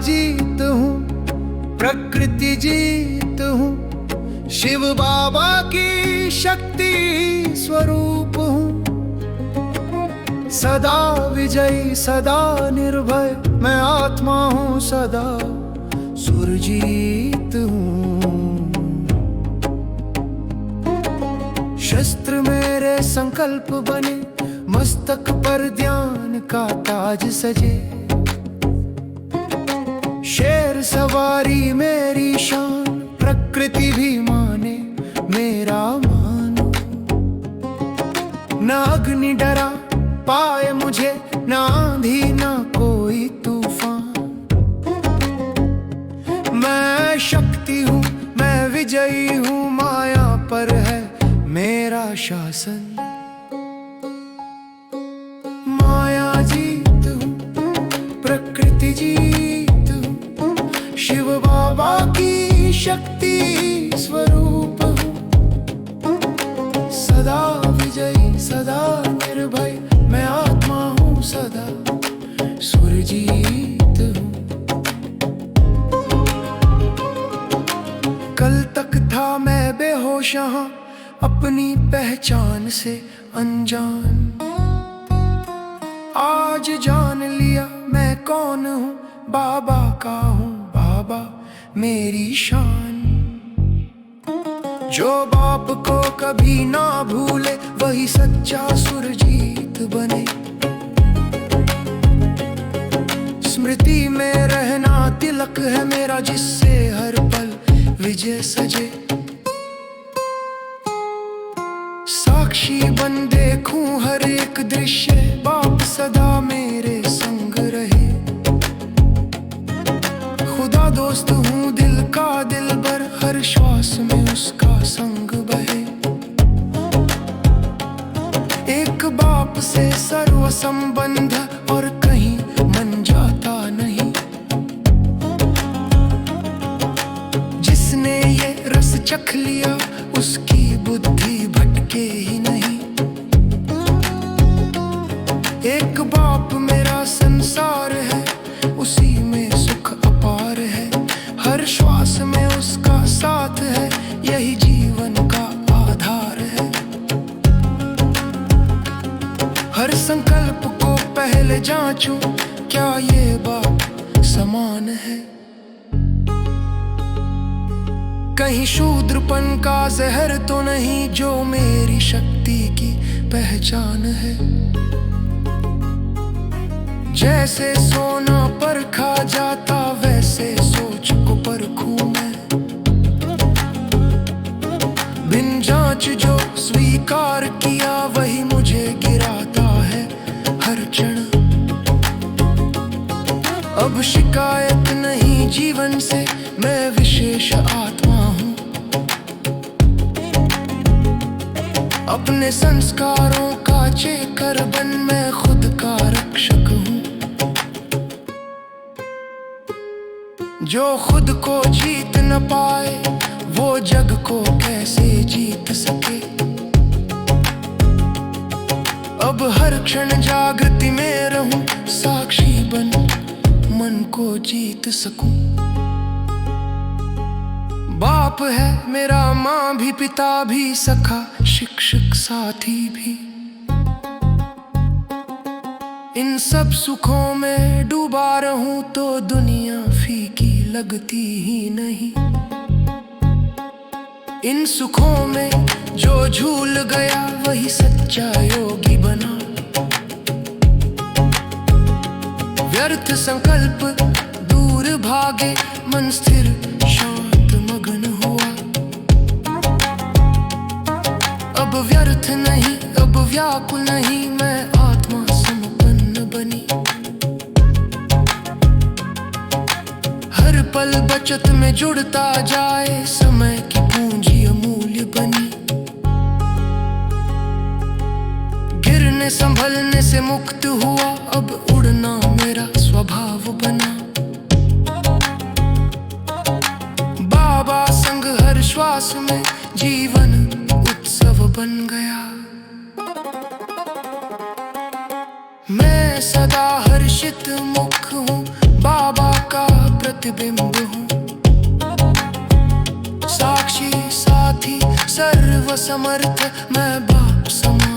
जीत हूँ, प्रकृति जीत हूँ, शिव बाबा की शक्ति स्वरूप हूँ। सदा विजयी सदा निर्भय मैं आत्मा हूँ, सदा सुरजीत हूँ। शस्त्र मेरे संकल्प बने, मस्तक पर ध्यान का ताज सजे। शेर सवारी मेरी शान, प्रकृति भी माने मेरा मान। न अग्नि डरा पाए मुझे, न आंधी न कोई तूफान। मैं शक्ति हूँ, मैं विजयी हूँ, माया पर है मेरा शासन। माया जीत हूँ, प्रकृति जीत हूँ, शिव बाबा की शक्ति स्वरूप हूँ। सदा विजयी सदा निर्भय मैं आत्मा हूँ, सदा सुरजीत हूँ। कल तक था मैं बेहोश यहाँ, अपनी पहचान से अनजान। आज जान लिया मैं कौन हूँ, बाबा का हूँ, बाबा मेरी शान। जो बाप को कभी ना भूले, वही सच्चा सुरजीत बने। स्मृति में रहना तिलक है मेरा, जिससे हर पल विजय सजे। साक्षी बन देखूं हर एक दृश्य, बाप सदा मेरे संग रहे। खुदा दोस्त हूँ दिल का दिलबर, हर श्वास में उसका संग बहे। एक बाप से सर्व संबंध और कहीं मन जाता नहीं। जिसने ये रस चख लिया, उसकी बुद्धि भटके ही नहीं। एक बाप मेरा संसार है, उसी में सुख अपार है। हर श्वास में उसका साथ है, यही जीवन का आधार है। हर संकल्प को पहले जांचूं, क्या ये बाप समान है। कहीं शूद्रपन का जहर तो नहीं, जो मेरी शक्ति की पहचान है। जैसे सोना परखा जाता, वैसे सोच को परखूं मैं। बिन जांच जो स्वीकार किया, वही मुझे गिराता है हर क्षण। अब शिकायत नहीं जीवन से, मैं विशेष आत्मा हूँ। अपने संस्कारों का चेकर बन, मैं खुद का रक्षक हूँ। जो खुद को जीत न पाए, वो जग को कैसे जीत सके। अब हर क्षण जागृति में रहूं, साक्षी बन मन को जीत सकूं। बाप है मेरा, माँ भी, पिता भी, सखा शिक्षक साथी भी। इन सब सुखों में डूबा रहूं, तो दुनिया फीकी लगती ही नहीं। इन सुखों में जो झूल गया, वही सच्चा योगी बना। व्यर्थ संकल्प दूर भागे, मन स्थिर शांत मगन हुआ। अब व्यर्थ नहीं, अब व्याकुल नहीं, मैं आत्मा संपन्न बनी। हर पल बचत में जुड़ता जाए, समय की पूंजी अमूल्य बनी। गिरने संभलने से मुक्त हुआ, अब उड़ना मेरा स्वभाव बना। बाबा संग हर श्वास में जीवन उत्सव बन गया। मैं सदा हर्षित मुख हूँ, बाबा का प्रतिबिंब हूँ, साक्षी साथी सर्व समर्थ मैं बाप समान।